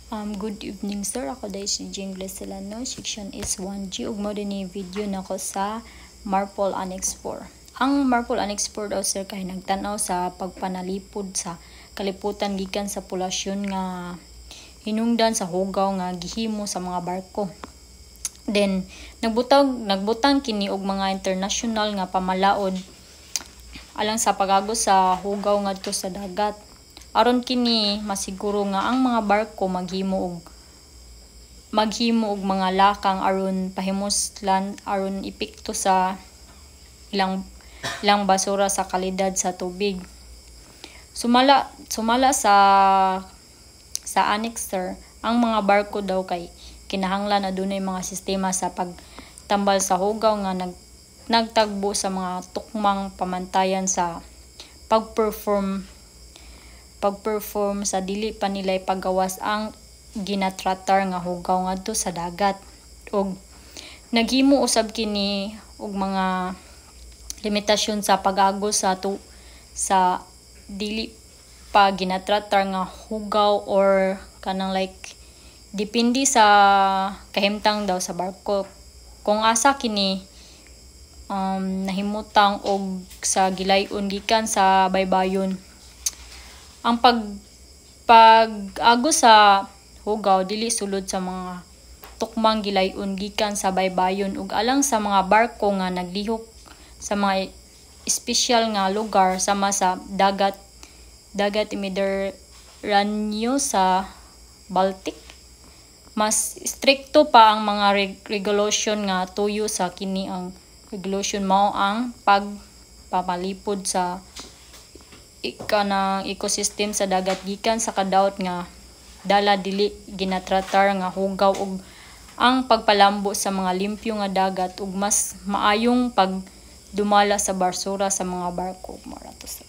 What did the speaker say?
Good evening sir, ako dahil si Jingles Silano, section is 1G, ug mo din ni video nako sa Marpol Annex 4. Ang Marpol Annex 4 daw sir kay nagtanaw sa pagpanalipod sa kaliputan gikan sa populasyon nga hinungdan sa hugaw nga gihimo sa mga barko. Then nagbutang kini og mga international nga pamalaod alang sa pagagos sa hugaw ngadto sa dagat. Aron kini masiguro nga ang mga barko maghimo og mga lakang aron pahimoslan aron epekto sa ilang basura sa kalidad sa tubig. Sumala sa annexer, ang mga barko daw kay kinahanglan adunay mga sistema sa pagtambal sa hugaw nga nagtagbo sa mga tukmang pamantayan sa pagperform sa dili pa nila ipagawas ang ginatratar nga hugaw ngadto sa dagat. Og naghimo usab kini og mga limitasyon sa pag-agos sa dili pa ginatratar nga hugaw or kanang like depende sa kahimtang daw sa barko. Kung asa kini nahimutang og sa gilay-on gikan sa baybayon. Ang pag-agos sa hugaw dili sulod sa mga tukmang gilay-on gikan sa baybayon ug alang sa mga barko nga naglihok sa mga espesyal nga lugar sama sa dagat Mediterraneo sa Baltic. Mas strikto pa ang mga regulasyon nga tuyo sa kini. Ang regulasyon mao ang pagpapalipod sa kanang ecosystem sa dagat gikan sa kadawat nga dala dili ginatratar nga hugaw ug ang pagpalambo sa mga limpyo nga dagat ug mas maayong pagdumala sa basura sa mga barko. Mara to sir.